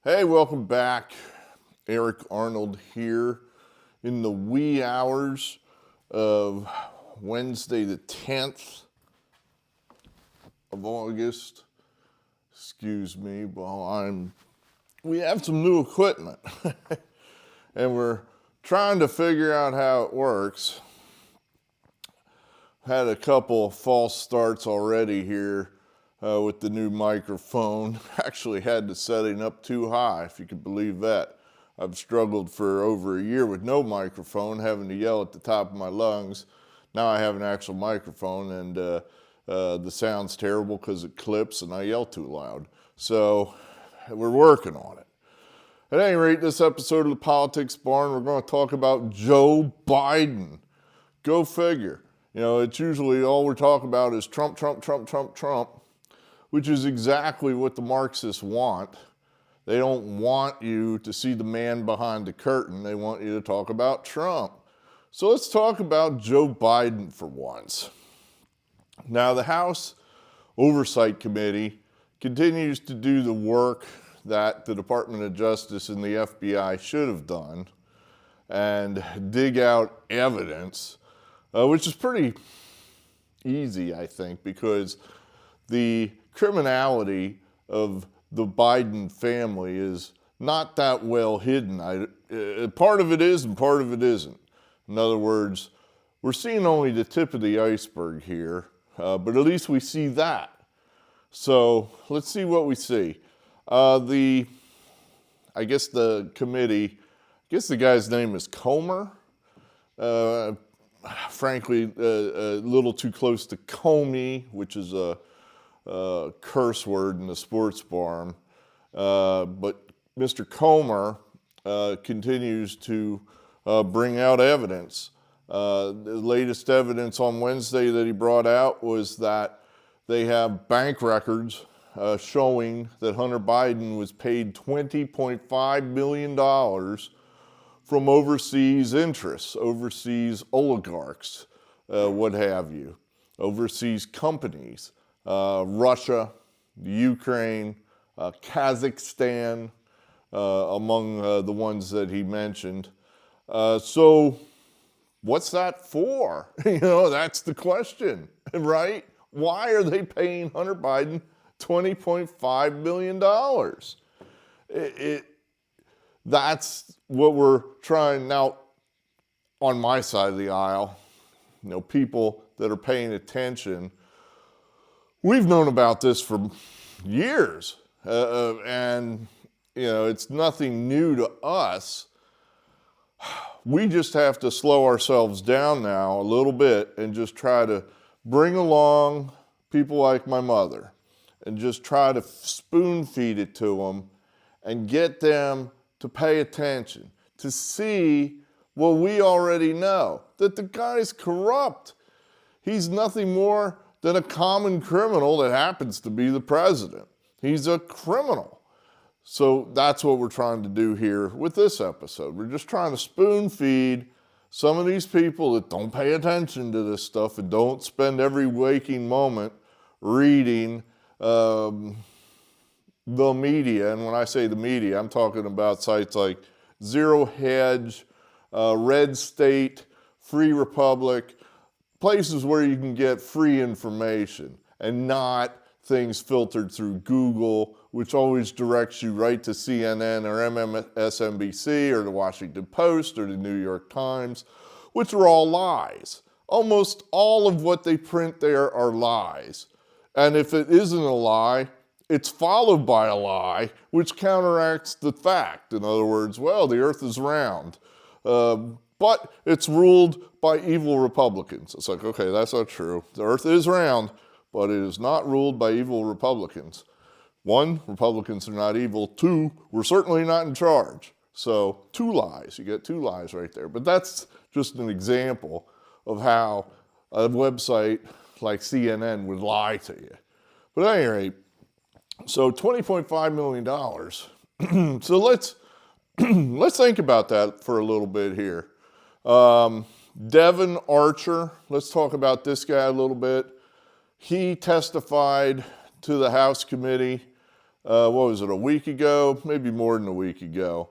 Hey, welcome back. Eric Arnold here in the wee hours of Wednesday the 10th of August. Excuse me, while we have some new equipment and we're trying to figure out how it works. Had a couple false starts already here with the new microphone. Actually had the setting up too high, if you could believe that. I've struggled for over a year with no microphone, having to yell at the top of my lungs. Now I have an actual microphone, and the sound's terrible because it clips and I yell too loud. So we're working on it. At any rate, this episode of the Politics Barn, we're going to talk about Joe Biden. Go figure. You know, it's usually all we're talking about is Trump, Trump, Trump, Trump, Trump, which is exactly what the Marxists want. They don't want you to see the man behind the curtain. They want you to talk about Trump. So let's talk about Joe Biden for once. Now, the House Oversight Committee continues to do the work that the Department of Justice and the FBI should have done and dig out evidence, which is pretty easy, I think, because the criminality of the Biden family is not that well hidden. Part of it is and part of it isn't. In other words, we're seeing only the tip of the iceberg here, but at least we see that. So let's see what we see. I guess the committee, I guess the guy's name is Comer. Frankly, a little too close to Comey, which is a curse word in the sports barn. But Mr. Comer continues to bring out evidence. The latest evidence on Wednesday that he brought out was that they have bank records showing that Hunter Biden was paid $20.5 million from overseas interests, overseas oligarchs, what have you, overseas companies. Russia, Ukraine, Kazakhstan, among the ones that he mentioned. So what's that for? You know, that's the question, right? Why are they paying Hunter Biden $20.5 million? That's what we're trying now on my side of the aisle. You know, people that are paying attention, we've known about this for years, and you know, it's nothing new to us. We just have to slow ourselves down now a little bit and just try to bring along people like my mother and just try to spoon feed it to them and get them to pay attention, to see what we already know, that the guy's corrupt. He's nothing more than a common criminal that happens to be the president. He's a criminal. So that's what we're trying to do here with this episode. We're just trying to spoon feed some of these people that don't pay attention to this stuff and don't spend every waking moment reading the media. And when I say the media, I'm talking about sites like Zero Hedge, Red State, Free Republic, places where you can get free information and not things filtered through Google, which always directs you right to CNN or MSNBC or the Washington Post or the New York Times, which are all lies. Almost all of what they print there are lies. And if it isn't a lie, it's followed by a lie, which counteracts the fact. In other words, well, the earth is round. But it's ruled by evil Republicans. It's like, okay, that's not true. The earth is round, but it is not ruled by evil Republicans. One, Republicans are not evil. Two, we're certainly not in charge. So 2 lies. You get 2 lies right there. But that's just an example of how a website like CNN would lie to you. But at any rate, so $20.5 million. So let's think about that for a little bit here. Devon Archer, let's talk about this guy a little bit. He testified to the House committee what was it, a week ago, maybe more than a week ago.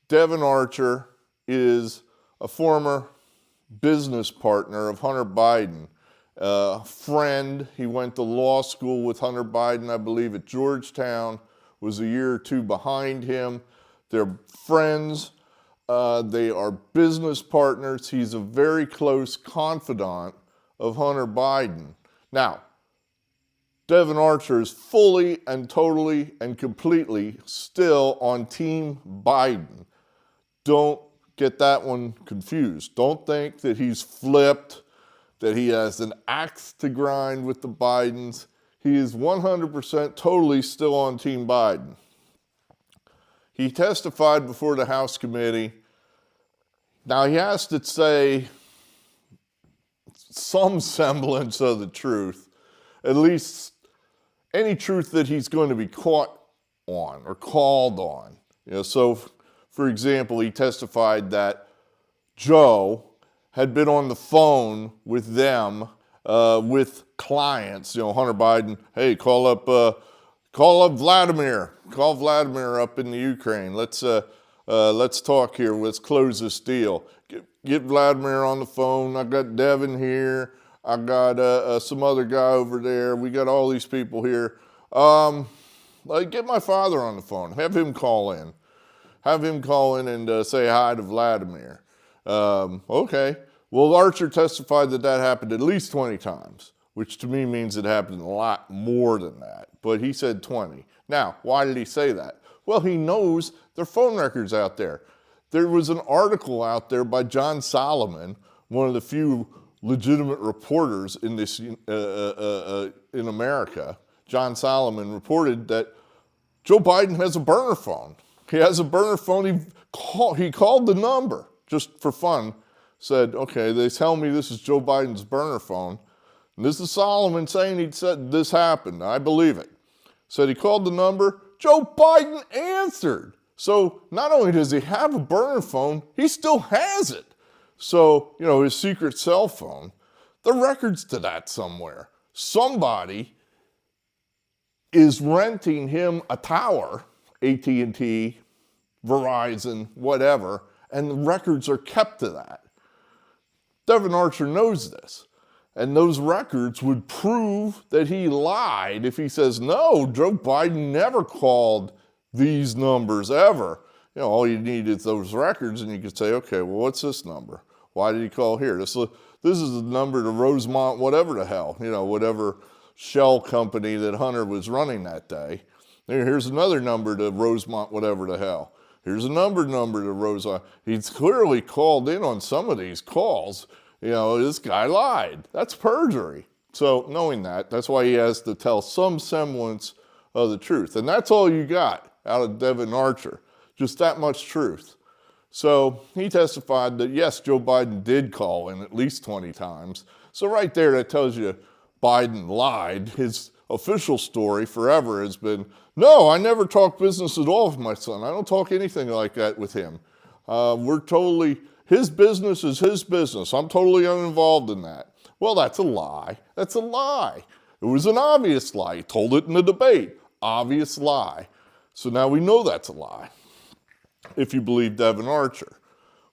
Devon Archer is a former business partner of Hunter Biden, a friend. He went to law school with Hunter Biden, I believe, at Georgetown, was a year or two behind him. They're friends. They are business partners. He's a very close confidant of Hunter Biden. Now, Devon Archer is fully and totally and completely still on Team Biden. Don't get that one confused. Don't think that he's flipped, that he has an axe to grind with the Bidens. He is 100% totally still on Team Biden. He testified before the House committee. Now, he has to say some semblance of the truth, at least any truth that he's going to be caught on or called on. So, for example, he testified that Joe had been on the phone with them, with clients. Hunter Biden, hey, call up Vladimir. Call Vladimir up in the Ukraine. Let's talk here. Let's close this deal. Get Vladimir on the phone. I got Devon here. I got some other guy over there. We got all these people here. Get my father on the phone. Have him call in. Have him call in and say hi to Vladimir. Okay. Well, Archer testified that happened at least 20 times, which to me means it happened a lot more than that. But he said 20. Now, why did he say that? Well, he knows there are phone records out there. There was an article out there by John Solomon, one of the few legitimate reporters in this in America. John Solomon reported that Joe Biden has a burner phone. He has a burner phone. He called the number just for fun. Said, okay, they tell me this is Joe Biden's burner phone. And this is Solomon saying he said this happened. I believe it. Said he called the number. Joe Biden answered. So not only does he have a burner phone, he still has it. So, his secret cell phone, the records to that somewhere. Somebody is renting him a tower, AT&T, Verizon, whatever, and the records are kept to that. Devon Archer knows this. And those records would prove that he lied if he says, no, Joe Biden never called these numbers ever. All you need is those records, and you could say, okay, well, what's this number? Why did he call here? This is the number to Rosemont, whatever the hell, whatever shell company that Hunter was running that day. Here's another number to Rosemont, whatever the hell. Here's another number to Rosemont. He's clearly called in on some of these calls. This guy lied. That's perjury. So knowing that, that's why he has to tell some semblance of the truth. And that's all you got out of Devon Archer. Just that much truth. So he testified that, yes, Joe Biden did call in at least 20 times. So right there, that tells you Biden lied. His official story forever has been, no, I never talk business at all with my son. I don't talk anything like that with him. His business is his business. I'm totally uninvolved in that. Well, that's a lie. That's a lie. It was an obvious lie. He told it in the debate. Obvious lie. So now we know that's a lie. If you believe Devon Archer,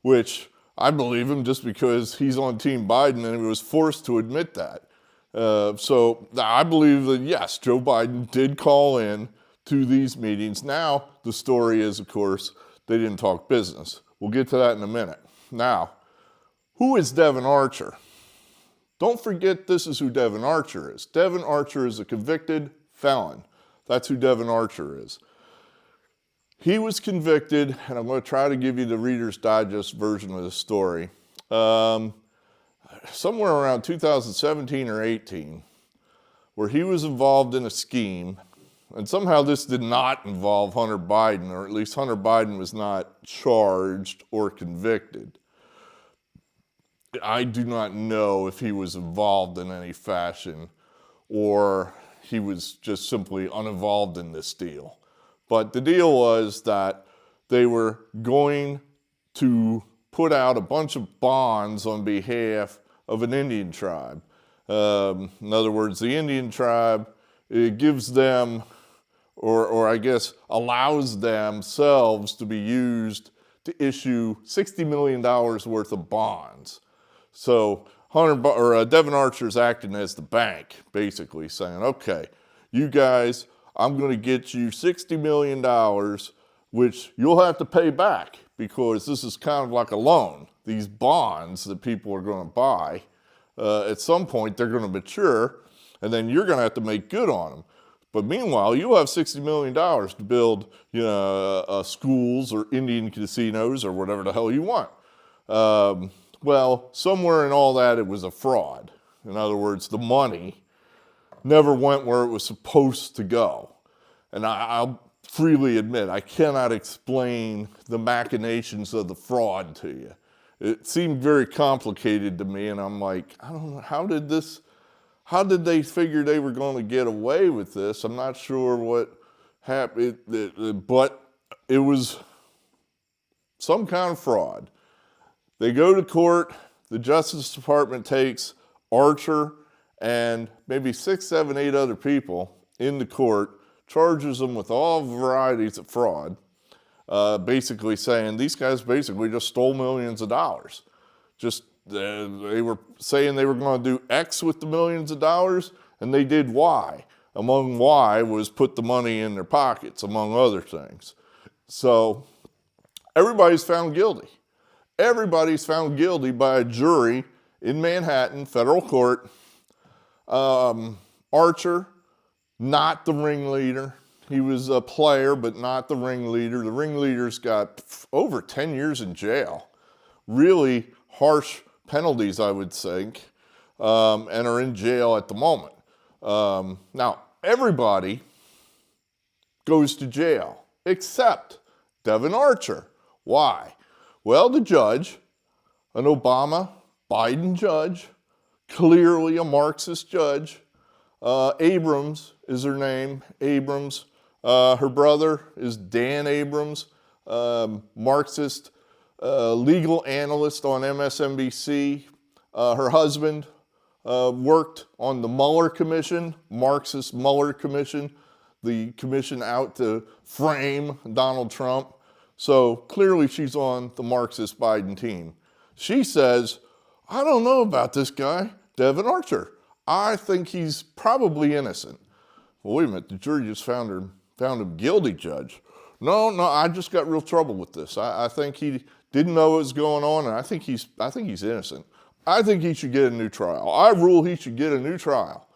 which I believe him just because he's on Team Biden and he was forced to admit that. So I believe that, yes, Joe Biden did call in to these meetings. Now, the story is, of course, they didn't talk business. We'll get to that in a minute. Now, who is Devon Archer? Don't forget this is who Devon Archer is. Devon Archer is a convicted felon. That's who Devon Archer is. He was convicted, and I'm going to try to give you the Reader's Digest version of the story, somewhere around 2017 or 18, where he was involved in a scheme, and somehow this did not involve Hunter Biden, or at least Hunter Biden was not charged or convicted. I do not know if he was involved in any fashion or he was just simply uninvolved in this deal. But the deal was that they were going to put out a bunch of bonds on behalf of an Indian tribe. In other words, the Indian tribe, it gives them or I guess allows themselves to be used to issue $60 million worth of bonds. So Devon Archer's acting as the bank, basically saying, okay, you guys, I'm going to get you $60 million, which you'll have to pay back because this is kind of like a loan. These bonds that people are going to buy, at some point they're going to mature, and then you're going to have to make good on them. But meanwhile, you'll have $60 million to build, schools or Indian casinos or whatever the hell you want. Well, somewhere in all that, it was a fraud. In other words, the money never went where it was supposed to go. And I'll freely admit, I cannot explain the machinations of the fraud to you. It seemed very complicated to me, and I'm like, I don't know, how did they figure they were going to get away with this? I'm not sure what happened, but it was some kind of fraud. They go to court, the Justice Department takes Archer and maybe 6, 7, 8 other people into court, charges them with all varieties of fraud, basically saying these guys basically just stole millions of dollars. They were saying they were going to do X with the millions of dollars, and they did Y. Among Y was put the money in their pockets, among other things. So everybody's found guilty. Everybody's found guilty by a jury in Manhattan, federal court. Archer, not the ringleader. He was a player, but not the ringleader. The ringleader's got over 10 years in jail. Really harsh penalties, I would think, and are in jail at the moment. Now, everybody goes to jail except Devon Archer. Why? Well, the judge, an Obama-Biden judge, clearly a Marxist judge. Abrams is her name, Abrams. Her brother is Dan Abrams, Marxist legal analyst on MSNBC. Her husband worked on the Mueller Commission, Marxist Mueller Commission, the commission out to frame Donald Trump. So clearly she's on the Marxist Biden team. She says, I don't know about this guy, Devon Archer. I think he's probably innocent. Well, wait a minute, the jury just found him guilty, Judge. No, I just got real trouble with this. I think he didn't know what was going on, and I think he's innocent. I think he should get a new trial. I rule he should get a new trial.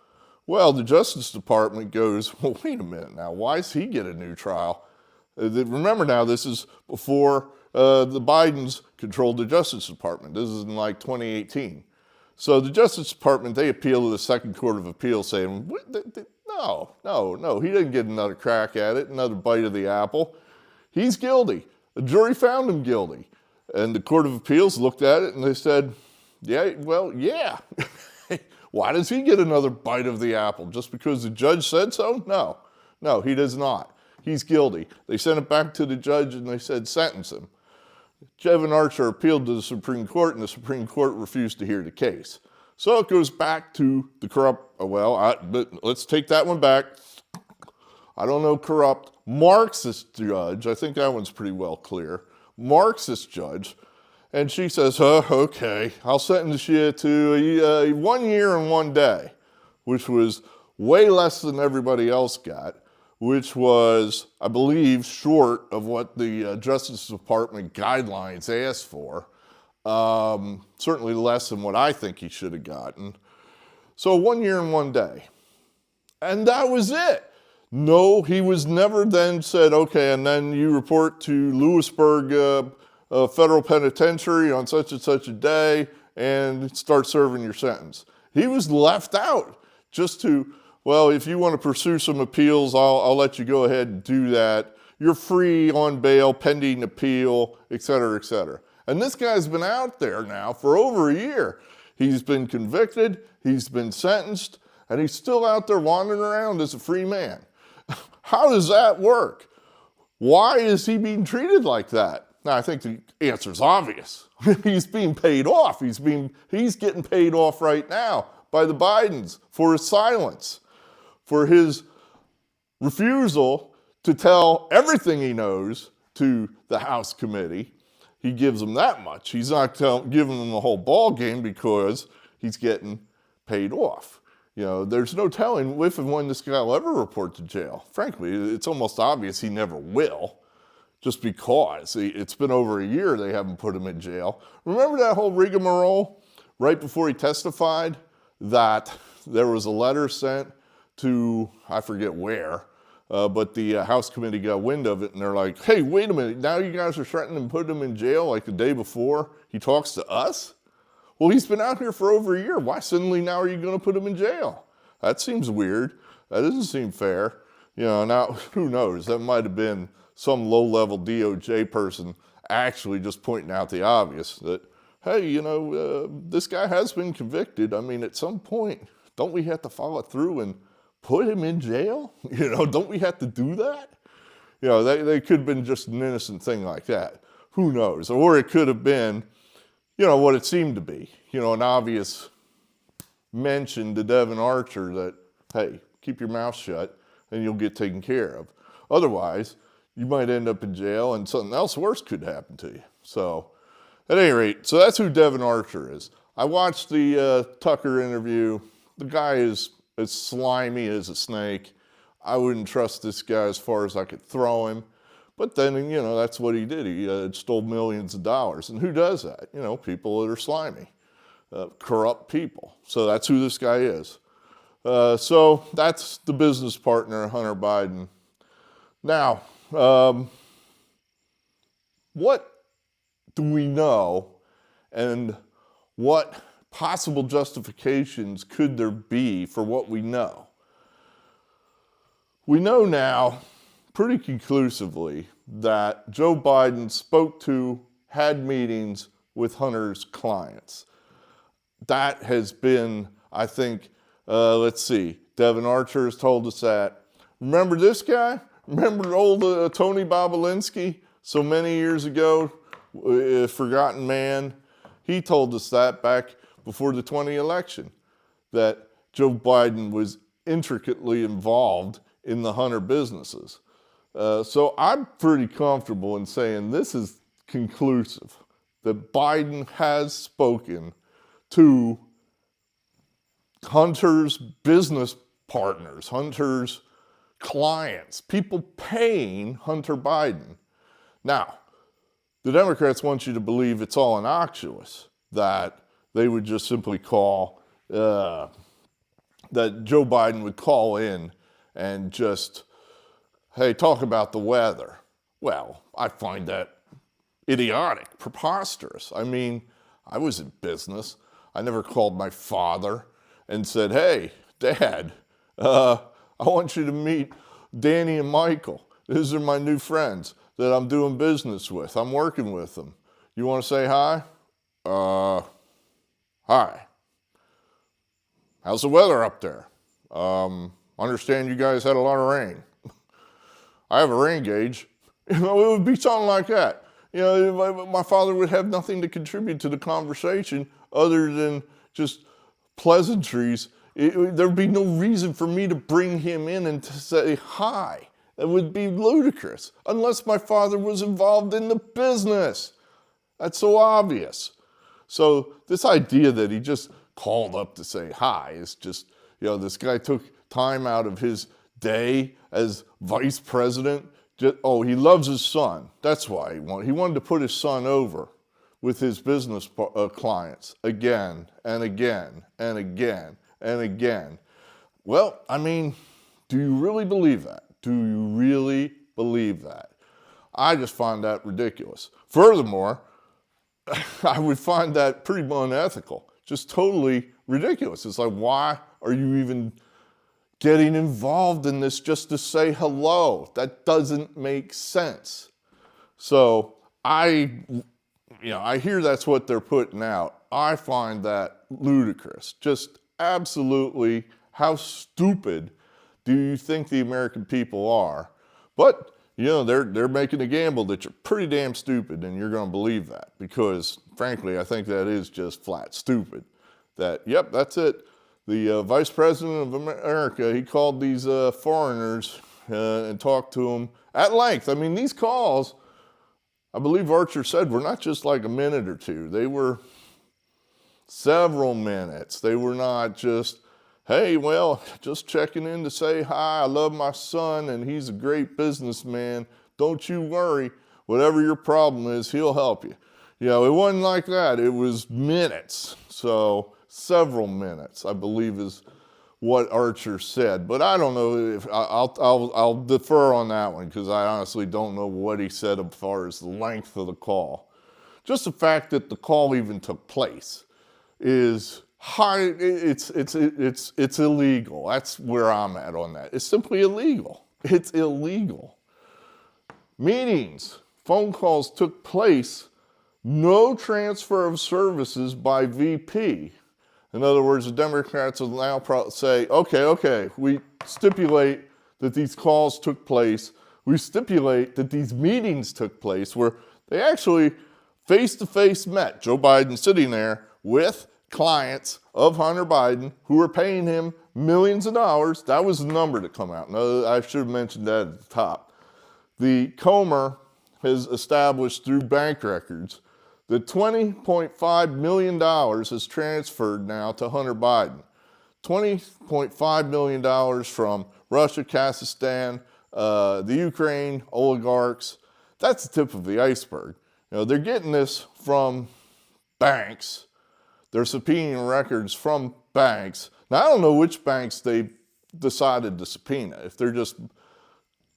Well, the Justice Department goes, well, wait a minute now, why does he get a new trial? Remember now, this is before the Bidens controlled the Justice Department. This is in like 2018. So the Justice Department, they appeal to the Second Court of Appeal saying, no, he didn't get another crack at it, another bite of the apple. He's guilty. The jury found him guilty. And the Court of Appeals looked at it and they said, yeah. Why does he get another bite of the apple? Just because the judge said so? No, he does not. He's guilty. They sent it back to the judge and they said, sentence him. Devon Archer appealed to the Supreme Court and the Supreme Court refused to hear the case. So it goes back to the corrupt, but let's take that one back. I don't know, corrupt Marxist judge. I think that one's pretty well clear. Marxist judge. And she says, okay, I'll sentence you to 1 year and 1 day, which was way less than everybody else got, which was, I believe, short of what the Justice Department guidelines asked for. Certainly less than what I think he should have gotten. So 1 year and 1 day. And that was it. No, he was never then said, okay, and then you report to Lewisburg Federal Penitentiary on such and such a day and start serving your sentence. He was left out just to, well, if you want to pursue some appeals, I'll let you go ahead and do that. You're free on bail, pending appeal, et cetera, et cetera. And this guy's been out there now for over a year. He's been convicted, he's been sentenced, and he's still out there wandering around as a free man. How does that work? Why is he being treated like that? Now, I think the answer is obvious. He's being paid off. He's getting paid off right now by the Bidens for his silence, for his refusal to tell everything he knows to the House committee. He gives them that much. He's not giving them the whole ball game because he's getting paid off. You know, there's no telling if and when this guy will ever report to jail. Frankly, it's almost obvious he never will, just because it's been over a year they haven't put him in jail. Remember that whole rigmarole right before he testified, that there was a letter sent to, I forget where, but the House committee got wind of it, and they're like, hey, wait a minute, now you guys are threatening to put him in jail like the day before he talks to us? Well, he's been out here for over a year. Why suddenly now are you going to put him in jail? That seems weird. That doesn't seem fair. You know, now, who knows? That might have been some low-level DOJ person actually just pointing out the obvious, that, hey, you know, this guy has been convicted. I mean, at some point, don't we have to follow through and put him in jail? You know, don't we have to do that? You know, they could have been just an innocent thing like that. Who knows? Or it could have been, you know, what it seemed to be. You know, an obvious mention to Devon Archer that, hey, keep your mouth shut and you'll get taken care of. Otherwise, you might end up in jail and something else worse could happen to you. So, at any rate, so that's who Devon Archer is. I watched the Tucker interview. The guy is as slimy as a snake. I wouldn't trust this guy as far as I could throw him. But then, you know, that's what he did. He stole millions of dollars. And who does that? You know, people that are slimy, corrupt people. So that's who this guy is. So that's the business partner, Hunter Biden. Now, what do we know, and what possible justifications could there be for what we know? We know now pretty conclusively that Joe Biden spoke to, had meetings with Hunter's clients. That has been, I think, let's see, Devon Archer has told us that. Remember this guy? Remember old Tony Bobolinsky so many years ago, forgotten man? He told us that back before the 2020 election, that Joe Biden was intricately involved in the Hunter businesses. So I'm pretty comfortable in saying this is conclusive, that Biden has spoken to Hunter's business partners, Hunter's clients, people paying Hunter Biden. Now, the Democrats want you to believe it's all innocuous, that they would just simply call, that Joe Biden would call in and just, hey, talk about the weather. Well, I find that idiotic, preposterous. I mean, I was in business. I never called my father and said, hey, Dad, I want you to meet Danny and Michael. These are my new friends that I'm doing business with. I'm working with them. You want to say hi? Hi. How's the weather up there? Understand you guys had a lot of rain. I have a rain gauge. You know, it would be something like that. You know, my father would have nothing to contribute to the conversation other than just pleasantries. There'd be no reason for me to bring him in and to say hi. It would be ludicrous, unless my father was involved in the business. That's so obvious. So this idea that he just called up to say hi is just, you know, this guy took time out of his day as vice president. Oh, he loves his son. That's why he wanted to put his son over with his business clients again and again and again and again. Well, I mean, do you really believe that? Do you really believe that? I just find that ridiculous. Furthermore, I would find that pretty unethical, just totally ridiculous. It's like, why are you even getting involved in this just to say hello? That doesn't make sense. So I hear that's what they're putting out. I find that ludicrous. Just absolutely, how stupid do you think the American people are? But, you know, they're making a gamble that you're pretty damn stupid, and you're going to believe that, because, frankly, I think that is just flat stupid. That, yep, that's it. The Vice President of America, he called these foreigners and talked to him at length. I mean, these calls, I believe Archer said, were not just like a minute or two. They were several minutes. They were not just, hey, well, just checking in to say hi. I love my son and he's a great businessman. Don't you worry. Whatever your problem is, he'll help you. You know, it wasn't like that. It was minutes. So several minutes, I believe, is what Archer said. But I don't know if I'll defer on that one, because I honestly don't know what he said as far as the length of the call. Just the fact that the call even took place is high. It's illegal. That's where I'm at on that. It's simply illegal. It's illegal. Meetings, phone calls took place. No transfer of services by VP. In other words, the Democrats will now say, okay, we stipulate that these calls took place. We stipulate that these meetings took place where they actually face-to-face met. Joe Biden sitting there with clients of Hunter Biden who were paying him millions of dollars. That was the number to come out. No, I should have mentioned that at the top. The Comer has established through bank records that $20.5 million is transferred now to Hunter Biden. $20.5 million from Russia, Kazakhstan, the Ukraine oligarchs. That's the tip of the iceberg. You know, they're getting this from banks. They're subpoenaing records from banks. Now, I don't know which banks they decided to subpoena. If they're just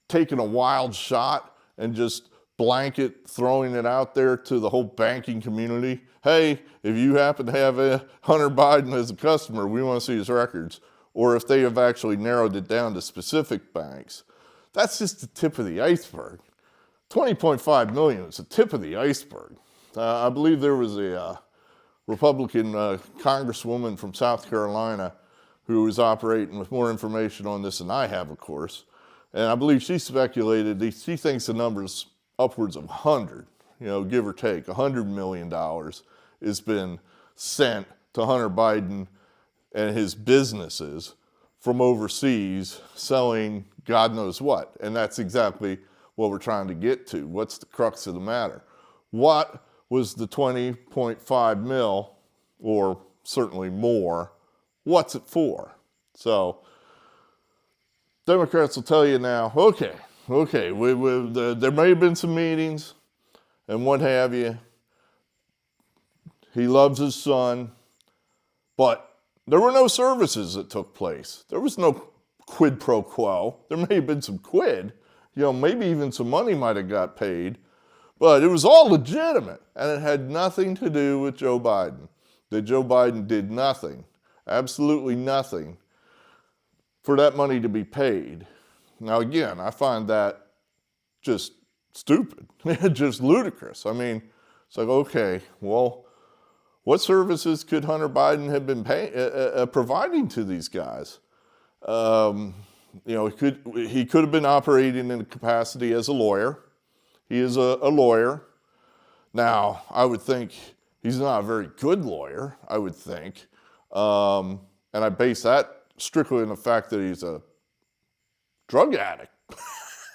taking a wild shot and just blanket throwing it out there to the whole banking community. Hey, if you happen to have a Hunter Biden as a customer, we want to see his records. Or if they have actually narrowed it down to specific banks. That's just the tip of the iceberg. $20.5 million is the tip of the iceberg. I believe there was a Republican congresswoman from South Carolina who was operating with more information on this than I have, of course. And I believe she speculated, she thinks the number's upwards of 100, give or take. $100 million has been sent to Hunter Biden and his businesses from overseas selling God knows what. And that's exactly what we're trying to get to. What's the crux of the matter? What was the 20.5 mil, or certainly more, what's it for? So Democrats will tell you now, okay, there may have been some meetings and what have you. He loves his son, but there were no services that took place. There was no quid pro quo. There may have been some quid, maybe even some money might have got paid, but it was all legitimate, and it had nothing to do with Joe Biden. That Joe Biden did nothing, absolutely nothing, for that money to be paid. Now, again, I find that just stupid, just ludicrous. I mean, it's like, okay, well, what services could Hunter Biden have been providing to these guys? He could have been operating in a capacity as a lawyer. He is a lawyer. Now, I would think he's not a very good lawyer, I would think. And I base that strictly on the fact that he's a drug addict.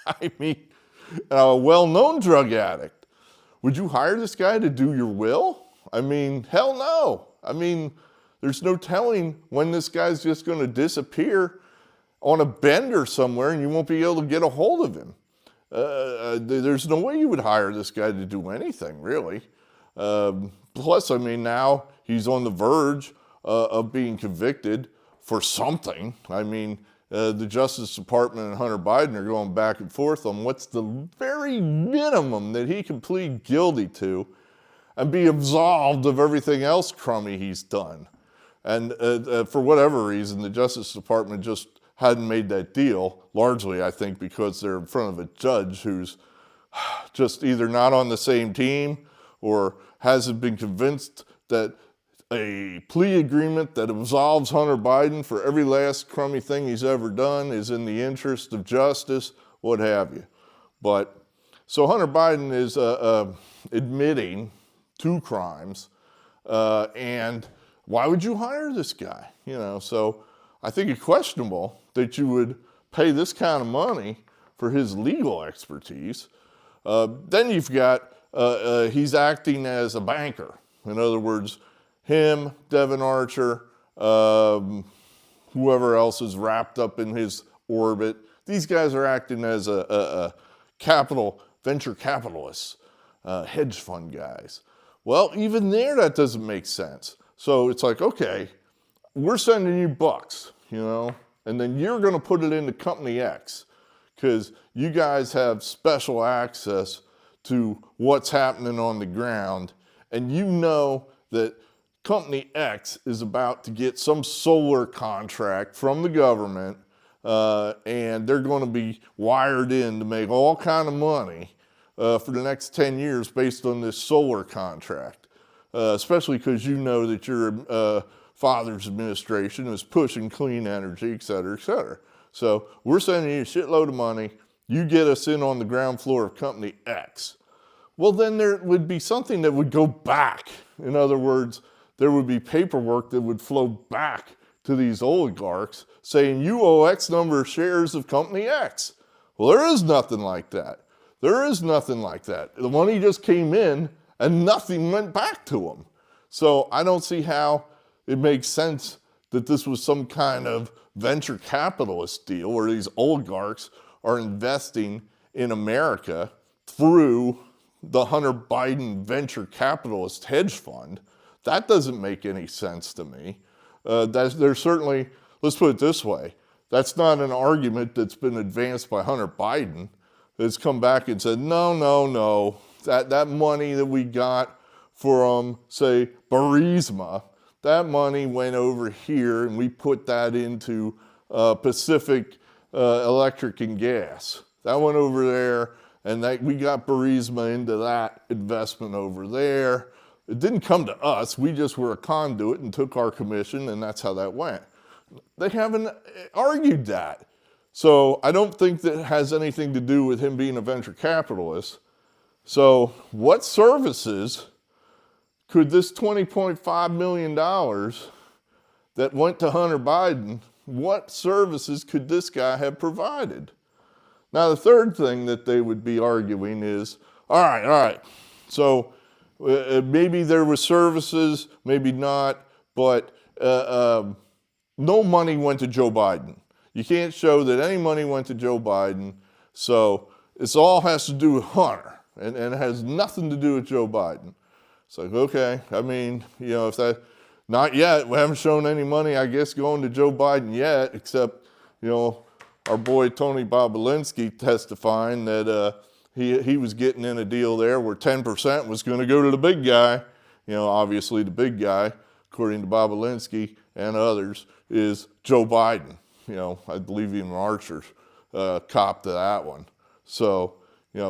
I mean, a well-known drug addict. Would you hire this guy to do your will? I mean, hell no. I mean, there's no telling when this guy's just going to disappear on a bender somewhere and you won't be able to get a hold of him. There's no way you would hire this guy to do anything, really. Plus, I mean, now he's on the verge of being convicted for something. I mean, the Justice Department and Hunter Biden are going back and forth on what's the very minimum that he can plead guilty to and be absolved of everything else crummy he's done. And for whatever reason, the Justice Department just hadn't made that deal, largely, I think, because they're in front of a judge who's just either not on the same team or hasn't been convinced that a plea agreement that absolves Hunter Biden for every last crummy thing he's ever done is in the interest of justice, what have you. But so Hunter Biden is admitting 2 crimes, and why would you hire this guy? So I think it's questionable that you would pay this kind of money for his legal expertise. Then you've got, he's acting as a banker. In other words, him, Devon Archer, whoever else is wrapped up in his orbit, these guys are acting as a venture capitalists, hedge fund guys. Well, even there, that doesn't make sense. So it's like, okay, we're sending you bucks, and then you're going to put it into Company X because you guys have special access to what's happening on the ground, and you know that Company X is about to get some solar contract from the government, and they're going to be wired in to make all kind of money for the next 10 years based on this solar contract, especially because you know that your father's administration is pushing clean energy, et cetera, et cetera. So we're sending you a shitload of money. You get us in on the ground floor of Company X. Well, then there would be something that would go back. In other words, there would be paperwork that would flow back to these oligarchs saying you owe X number of shares of Company X. Well, there is nothing like that. There is nothing like that. The money just came in and nothing went back to them. So I don't see how it makes sense that this was some kind of venture capitalist deal where these oligarchs are investing in America through the Hunter Biden venture capitalist hedge fund. That doesn't make any sense to me. There's certainly, let's put it this way, that's not an argument that's been advanced by Hunter Biden that's come back and said, no, that money that we got from, say, Burisma, that money went over here and we put that into Pacific Electric and Gas. That went over there and we got Burisma into that investment over there. It didn't come to us. We just were a conduit and took our commission, and that's how that went. They haven't argued that. So I don't think that has anything to do with him being a venture capitalist. So what services could this $20.5 million that went to Hunter Biden, what services could this guy have provided? Now, the third thing that they would be arguing is, all right, so maybe there were services, maybe not, but no money went to Joe Biden. You can't show that any money went to Joe Biden, so this all has to do with Hunter, and it has nothing to do with Joe Biden. It's like, okay, I mean, if that, not yet, we haven't shown any money, I guess, going to Joe Biden yet, except, our boy Tony Bobulinski testifying that he was getting in a deal there where 10% was going to go to the big guy. Obviously the big guy, according to Bobulinski and others, is Joe Biden. I believe even Archer copped to that one. So,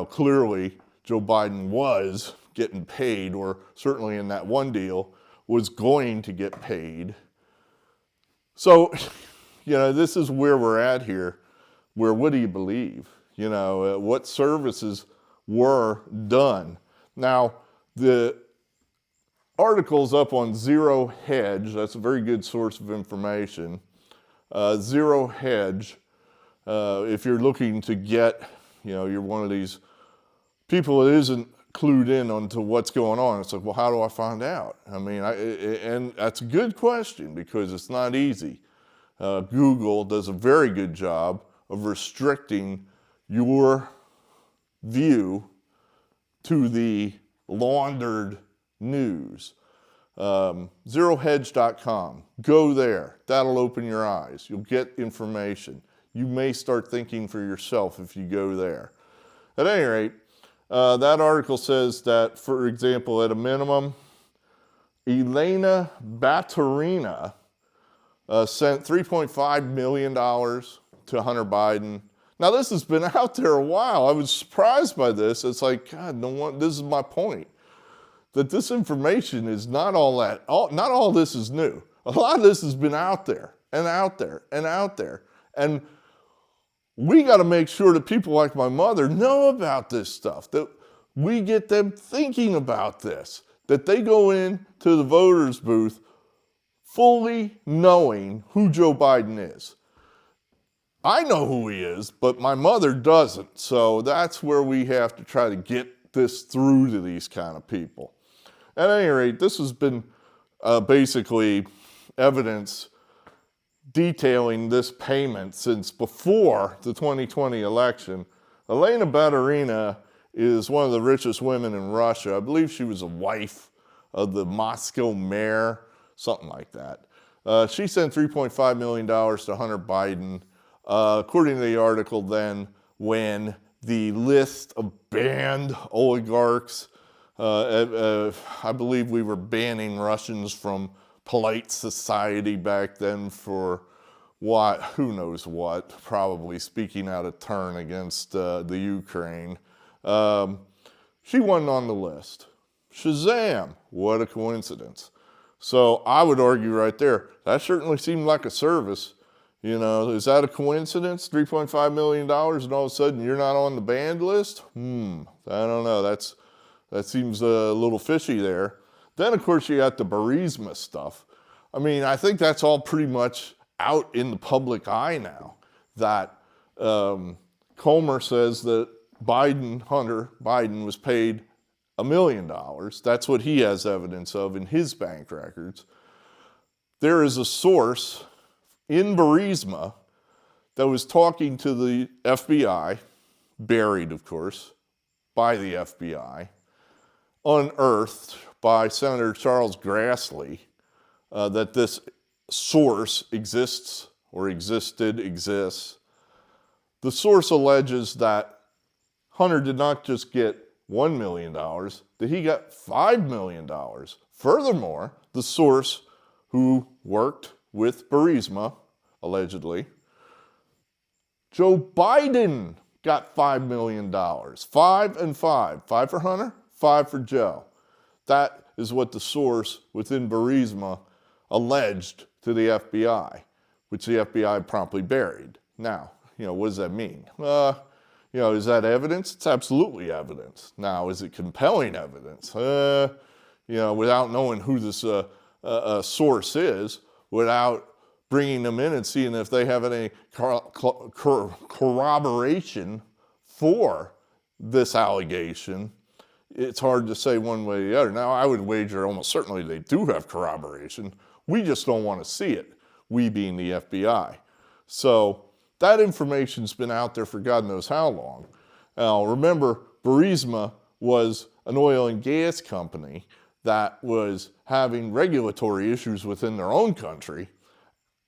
clearly Joe Biden was getting paid, or certainly in that one deal was going to get paid. So, this is where we're at here, where what do you believe? What services were done? Now, the article's up on Zero Hedge. That's a very good source of information. Zero Hedge, if you're looking to get, you're one of these people that isn't clued in onto what's going on. It's like, well, how do I find out? I mean, and that's a good question because it's not easy. Google does a very good job of restricting your view to the laundered news. ZeroHedge.com. Go there. That'll open your eyes. You'll get information. You may start thinking for yourself if you go there. At any rate, that article says that, for example, at a minimum, Elena Baturina sent $3.5 million to Hunter Biden. Now, this has been out there a while. I was surprised by this. It's like, God, this is my point. That this information is not all this is new. A lot of this has been out there and out there and out there. And we got to make sure that people like my mother know about this stuff, that we get them thinking about this, that they go into the voters' booth fully knowing who Joe Biden is. I know who he is, but my mother doesn't. So that's where we have to try to get this through to these kind of people. At any rate, this has been basically evidence detailing this payment since before the 2020 election. Elena Baturina is one of the richest women in Russia. I believe she was a wife of the Moscow mayor, something like that. She sent $3.5 million to Hunter Biden. According to the article then, when the list of banned oligarchs, I believe we were banning Russians from polite society back then for what, who knows what, probably speaking out of turn against the Ukraine. She wasn't on the list. Shazam, what a coincidence. So I would argue right there, that certainly seemed like a service. You know, is that a coincidence? $3.5 million and all of a sudden you're not on the banned list? I don't know, that seems a little fishy there. Then of course you got the Burisma stuff. I mean, I think that's all pretty much out in the public eye now, that Comer says that Hunter Biden was paid $1 million. That's what he has evidence of in his bank records. There is a source in Burisma that was talking to the FBI, buried of course, by the FBI, unearthed by Senator Charles Grassley, that this source exists or exists. The source alleges that Hunter did not just get $1 million, that he got $5 million. Furthermore, the source who worked with Burisma, allegedly, Joe Biden got $5 million. 5 and 5. 5 for Hunter, 5 for Joe. That is what the source within Burisma alleged to the FBI, which the FBI promptly buried. Now, what does that mean? Is that evidence? It's absolutely evidence. Now, is it compelling evidence? Without knowing who this source is, without bringing them in and seeing if they have any corroboration for this allegation, it's hard to say one way or the other. Now, I would wager almost certainly they do have corroboration. We just don't want to see it, we being the FBI. So that information's been out there for God knows how long. Now, remember, Burisma was an oil and gas company that was having regulatory issues within their own country.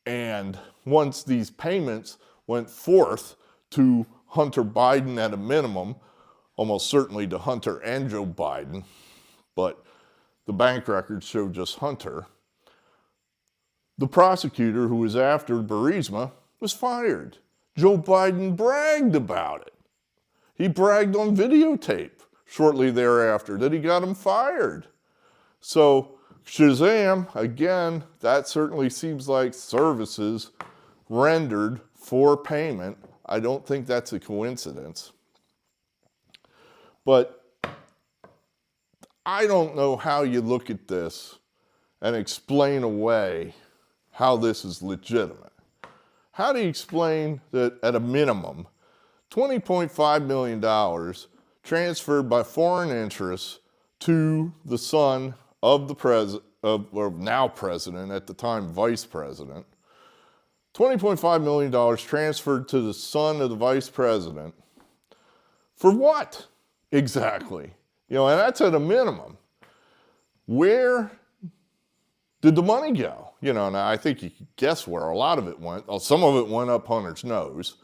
And once these payments went forth to Hunter Biden at a minimum, almost certainly to Hunter and Joe Biden, but the bank records show just Hunter, the prosecutor who was after Burisma was fired. Joe Biden bragged about it. He bragged on videotape shortly thereafter that he got him fired. So, shazam, again, that certainly seems like services rendered for payment. I don't think that's a coincidence. But I don't know how you look at this and explain away how this is legitimate. How do you explain that at a minimum, $20.5 million transferred by foreign interests to the son of the president, or now president, at the time vice president, $20.5 million transferred to the son of the vice president, for what exactly? And that's at a minimum. Where did the money go? Now I think you can guess where a lot of it went. Well, some of it went up Hunter's nose.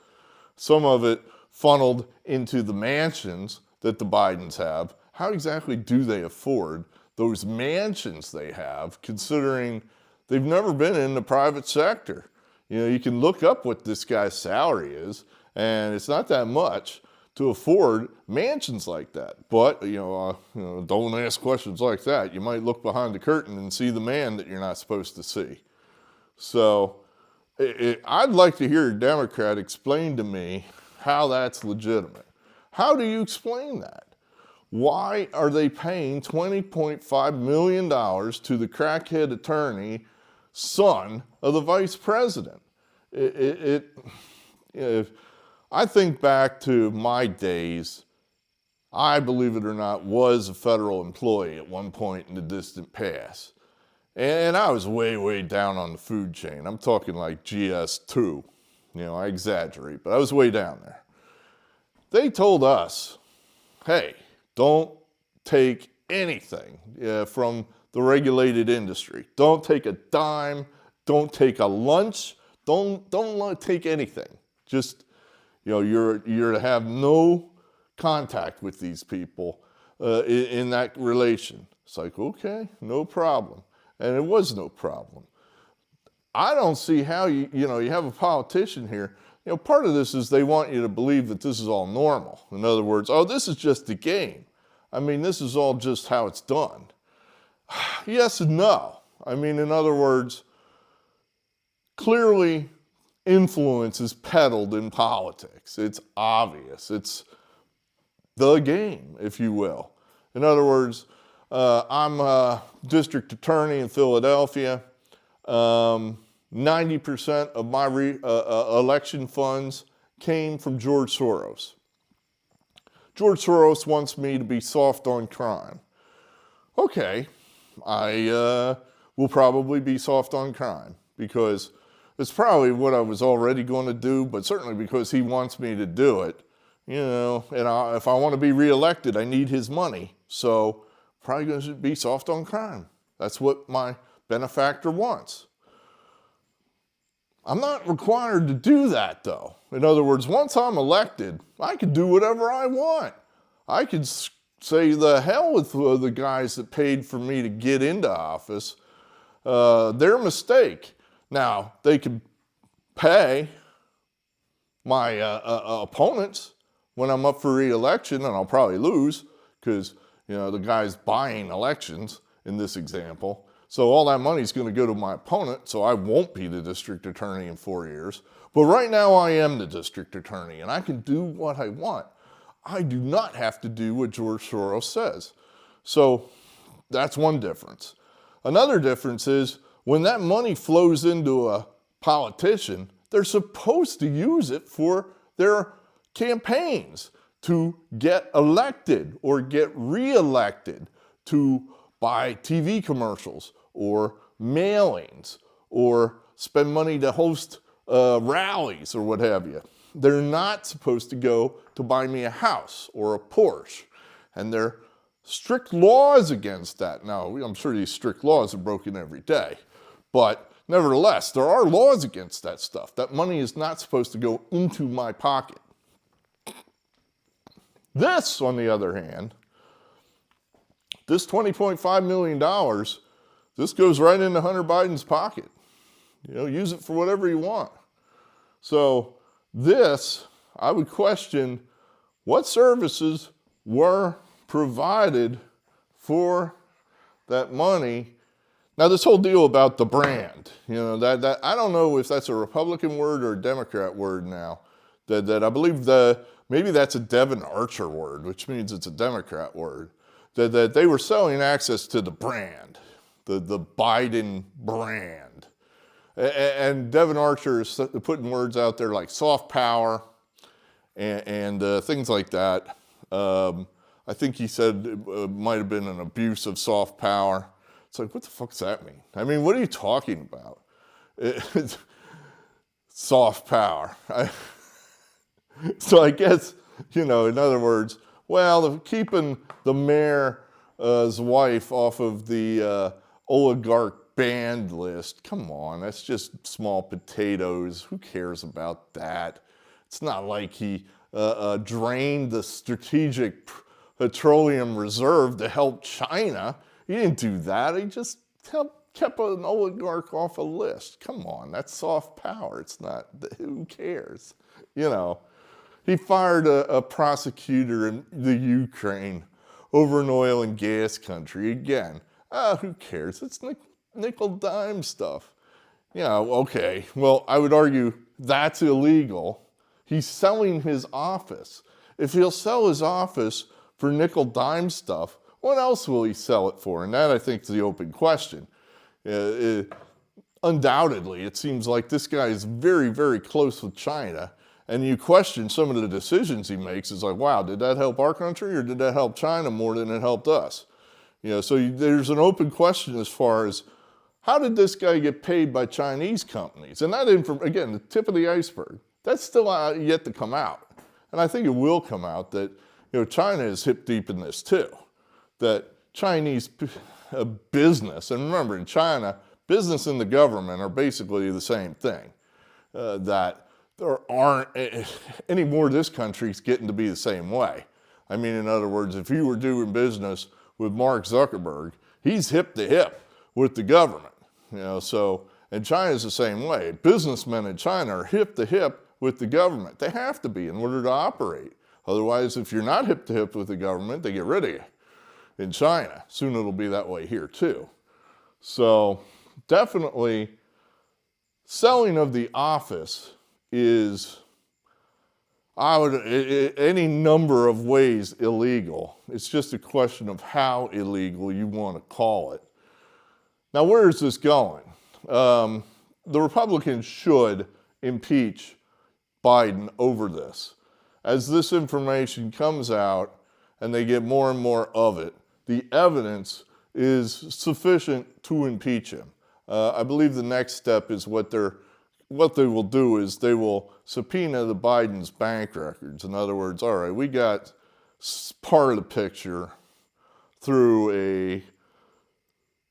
Some of it funneled into the mansions that the Bidens have. How exactly do they afford those mansions they have, considering they've never been in the private sector? You can look up what this guy's salary is, and it's not that much to afford mansions like that. But, don't ask questions like that. You might look behind the curtain and see the man that you're not supposed to see. So I'd like to hear a Democrat explain to me how that's legitimate. How do you explain that? Why are they paying $20.5 million to the crackhead attorney, son of the vice president? If I think back to my days, I, believe it or not, was a federal employee at one point in the distant past. And I was way, way down on the food chain. I'm talking like GS2. I exaggerate, but I was way down there. They told us, hey, don't take anything from the regulated industry. Don't take a dime. Don't take a lunch. Don't take anything. Just, you're to have no contact with these people in that relation. It's like, okay, no problem. And it was no problem. I don't see how you have a politician here. Part of this is they want you to believe that this is all normal. In other words, oh, this is just a game. I mean, this is all just how it's done. Yes and no. I mean, in other words, clearly influence is peddled in politics. It's obvious. It's the game, if you will. In other words, I'm a district attorney in Philadelphia. 90% of my election funds came from George Soros. George Soros wants me to be soft on crime. Okay, I will probably be soft on crime because it's probably what I was already going to do, but certainly because he wants me to do it. And if I want to be reelected, I need his money. So probably going to be soft on crime. That's what my benefactor wants. I'm not required to do that, though. In other words, once I'm elected, I can do whatever I want. I could say the hell with the guys that paid for me to get into office. Their mistake. Now, they could pay my opponents when I'm up for re-election, and I'll probably lose because, the guy's buying elections in this example. So all that money is going to go to my opponent, so I won't be the district attorney in 4 years. But right now I am the district attorney, and I can do what I want. I do not have to do what George Soros says. So that's one difference. Another difference is when that money flows into a politician, they're supposed to use it for their campaigns to get elected or get re-elected, to buy TV commercials or mailings or spend money to host rallies or what have you. They're not supposed to go to buy me a house or a Porsche. And there are strict laws against that. Now, I'm sure these strict laws are broken every day. But nevertheless, there are laws against that stuff. That money is not supposed to go into my pocket. This, on the other hand, this $20.5 million, this goes right into Hunter Biden's pocket. Use it for whatever you want. So this, I would question what services were provided for that money. Now, this whole deal about the brand, that I don't know if that's a Republican word or a Democrat word now. That I believe maybe that's a Devon Archer word, which means it's a Democrat word. That they were selling access to the brand, the Biden brand. And Devon Archer is putting words out there like soft power and things like that. I think he said it might have been an abuse of soft power. It's like, what the fuck does that mean? I mean, what are you talking about? Soft power. So I guess, in other words, well, keeping the mayor's wife off of the oligarch banned list, come on, that's just small potatoes. Who cares about that? It's not like he drained the strategic petroleum reserve to help China. He didn't do that. He just kept an oligarch off a list. Come on, that's soft power. It's not, who cares? He fired a prosecutor in the Ukraine over an oil and gas country. Again, who cares? It's nickel dime stuff. Okay. Well, I would argue that's illegal. He's selling his office. If he'll sell his office for nickel dime stuff, what else will he sell it for? And that, I think, is the open question. Undoubtedly, it seems like this guy is very, very close with China. and you question some of the decisions he makes, it's like, wow, did that help our country or did that help China more than it helped us? So there's an open question as far as how did this guy get paid by Chinese companies? And that, again, the tip of the iceberg, that's still yet to come out. And I think it will come out that China is hip deep in this too. That Chinese business, and remember in China, business and the government are basically the same thing. That there aren't any more of this country's getting to be the same way. I mean, in other words, if you were doing business with Mark Zuckerberg, he's hip to hip with the government. And China's the same way. Businessmen in China are hip to hip with the government. They have to be in order to operate. Otherwise, if you're not hip to hip with the government, they get rid of you. In China, soon it'll be that way here too. So definitely selling of the office is, any number of ways illegal. It's just a question of how illegal you want to call it. Now, where is this going? The Republicans should impeach Biden over this. As this information comes out and they get more and more of it, the evidence is sufficient to impeach him. I believe the next step is what they will do is they will subpoena the Biden's bank records. In other words, all right, we got part of the picture through a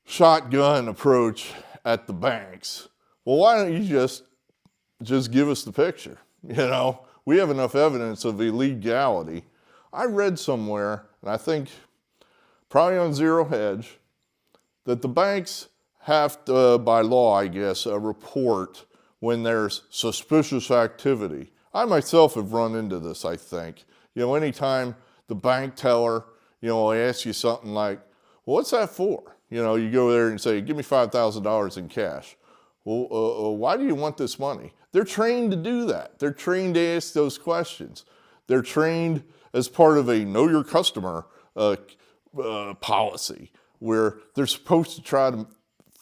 shotgun approach at the banks. Well, why don't you just give us the picture? We have enough evidence of illegality. I read somewhere, and I think probably on Zero Hedge, that the banks have to, by law, I guess, report when there's suspicious activity. I myself have run into this, I think. Anytime the bank teller, will ask you something like, well, what's that for? You go there and say, give me $5,000 in cash. Well, why do you want this money? They're trained to do that. They're trained to ask those questions. They're trained as part of a know your customer policy where they're supposed to try to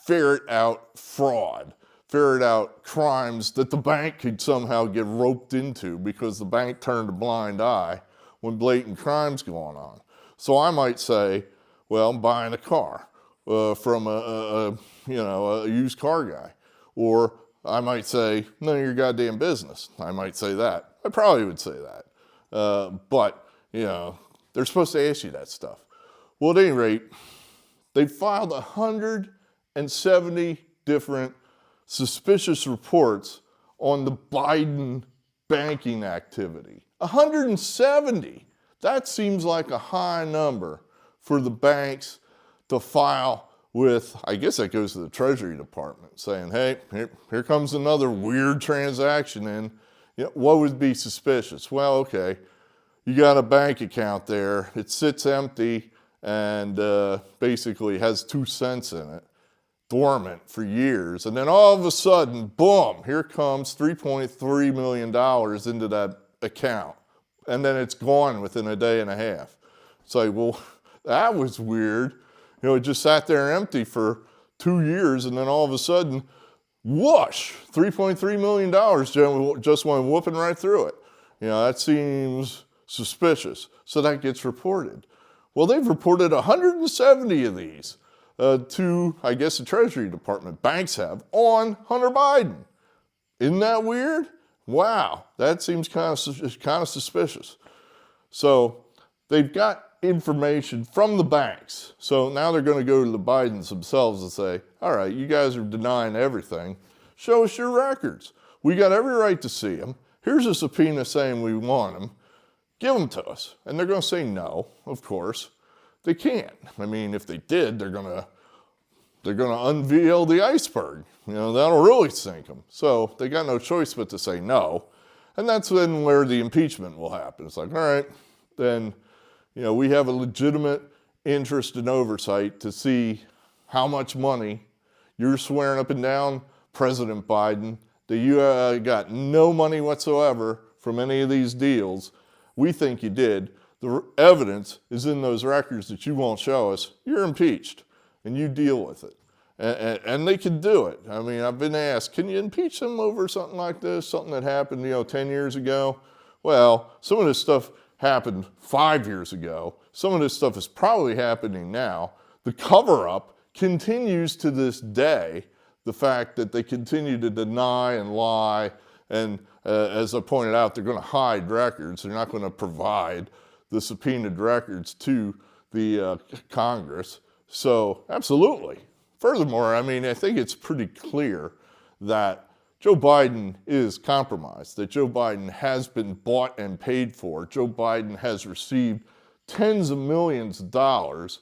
ferret out fraud, ferret out crimes that the bank could somehow get roped into because the bank turned a blind eye when blatant crime's going on. So I might say, well, I'm buying a car from a used car guy. Or I might say, none of your goddamn business. I might say that. I probably would say that. But they're supposed to ask you that stuff. Well, at any rate, they filed 170 different suspicious reports on the Biden banking activity. 170. That seems like a high number for the banks to file with. I guess that goes to the Treasury Department saying, hey, here comes another weird transaction in. What would be suspicious? Well, okay, you got a bank account there. It sits empty and basically has 2 cents in it, dormant for years. And then all of a sudden, boom, here comes $3.3 million into that account. And then it's gone within a day and a half. It's like, well, that was weird. It just sat there empty for 2 years, and then all of a sudden, whoosh, $3.3 million just went whooping right through it. That seems suspicious. So that gets reported. Well, they've reported 170 of these to, I guess, the Treasury Department. Banks have on Hunter Biden. Isn't that weird? Wow, that seems kind of suspicious. So they've got information from the banks. So now they're going to go to the Bidens themselves and say, all right, you guys are denying everything. Show us your records. We got every right to see them. Here's a subpoena saying we want them. Give them to us. And they're going to say no, of course. They can't. I mean, if they did, they're going to unveil the iceberg. That'll really sink them. So they got no choice but to say no. And that's then where the impeachment will happen. It's like, all right, then, we have a legitimate interest in oversight to see how much money you're swearing up and down, President Biden, that you got no money whatsoever from any of these deals. We think you did. The evidence is in those records that you won't show us. You're impeached, and you deal with it. And they can do it. I mean, I've been asked, can you impeach them over something like this, something that happened, 10 years ago? Well, some of this stuff happened 5 years ago. Some of this stuff is probably happening now. The cover-up continues to this day. The fact that they continue to deny and lie, and as I pointed out, they're going to hide records. They're not going to provide the subpoenaed records to the Congress. So, absolutely. Furthermore, I mean, I think it's pretty clear that Joe Biden is compromised, that Joe Biden has been bought and paid for. Joe Biden has received tens of millions of dollars.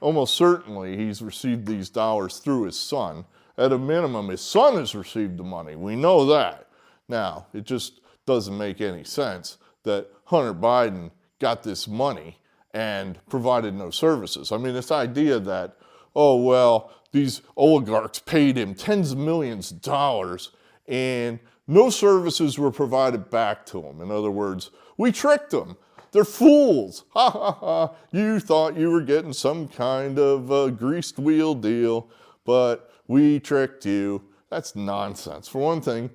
Almost certainly he's received these dollars through his son. At a minimum, his son has received the money. We know that. Now, it just doesn't make any sense that Hunter Biden got this money and provided no services. I mean, this idea that, oh, well, these oligarchs paid him tens of millions of dollars and no services were provided back to him. In other words, we tricked them. They're fools. Ha ha ha. You thought you were getting some kind of greased wheel deal, but we tricked you. That's nonsense. For one thing,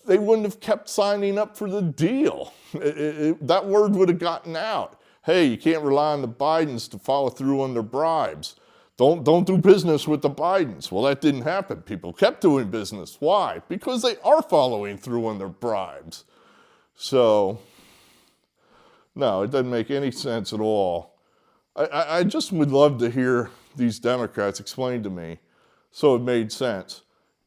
they wouldn't have kept signing up for the deal. That word would have gotten out. Hey, you can't rely on the Bidens to follow through on their bribes. Don't do business with the Bidens. Well, that didn't happen. People kept doing business. Why? Because they are following through on their bribes. So, no, it doesn't make any sense at all. I just would love to hear these Democrats explain to me, so it made sense.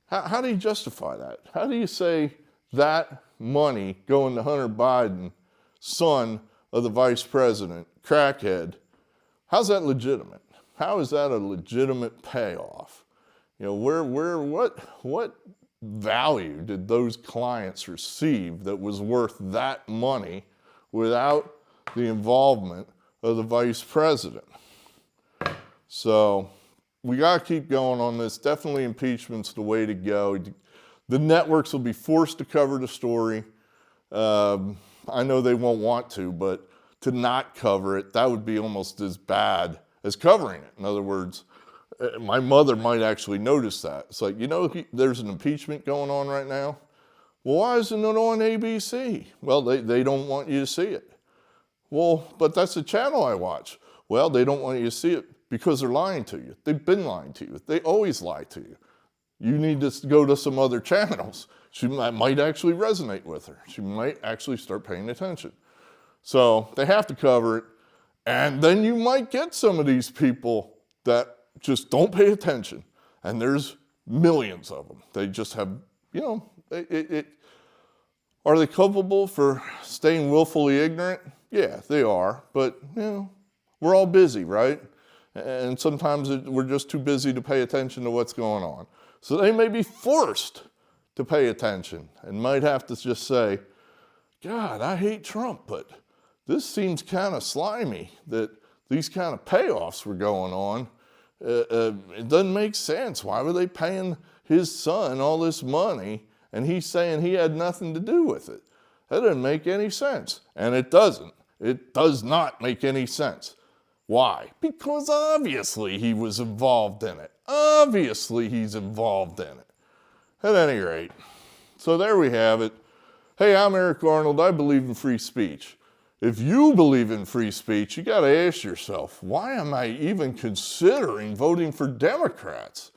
How do you justify that? How do you say that money going to Hunter Biden, son of the vice president, crackhead, how's that legitimate? How is that a legitimate payoff? What value did those clients receive that was worth that money without the involvement of the vice president? So we got to keep going on this. Definitely impeachment's the way to go. The networks will be forced to cover the story. I know they won't want to, but to not cover it, that would be almost as bad as covering it. In other words, my mother might actually notice that. It's like, there's an impeachment going on right now. Well, why isn't it on ABC? Well, they don't want you to see it. Well, but that's the channel I watch. Well, they don't want you to see it because they're lying to you. They've been lying to you. They always lie to you. You need to go to some other channels. She might actually resonate with her. She might actually start paying attention. So they have to cover it. And then you might get some of these people that just don't pay attention. And there's millions of them. They just have, are they culpable for staying willfully ignorant? Yeah, they are. But, we're all busy, right? And sometimes we're just too busy to pay attention to what's going on. So they may be forced to pay attention and might have to just say, God, I hate Trump, but this seems kind of slimy that these kind of payoffs were going on. It doesn't make sense. Why were they paying his son all this money and he's saying he had nothing to do with it? That doesn't make any sense. And it doesn't. It does not make any sense. Why? Because obviously he was involved in it. Obviously he's involved in it. At any rate, so there we have it. Hey, I'm Eric Arnold. I believe in free speech. If you believe in free speech, you got to ask yourself, why am I even considering voting for Democrats?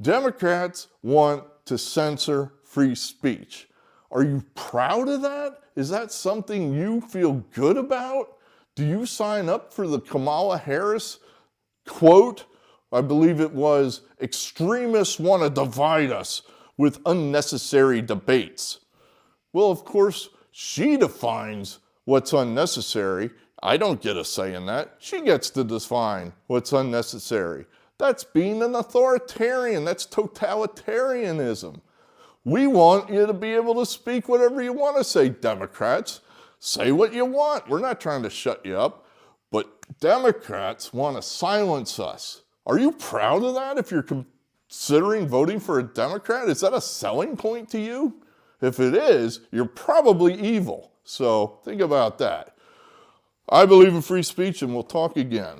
Democrats want to censor free speech. Are you proud of that? Is that something you feel good about? Do you sign up for the Kamala Harris quote? I believe it was, extremists want to divide us with unnecessary debates. Well, of course, she defines what's unnecessary. I don't get a say in that. She gets to define what's unnecessary. That's being an authoritarian. That's totalitarianism. We want you to be able to speak whatever you want to say, Democrats. Say what you want. We're not trying to shut you up. But Democrats want to silence us. Are you proud of that if you're considering voting for a Democrat? Is that a selling point to you? If it is, you're probably evil. So think about that. I believe in free speech, and we'll talk again.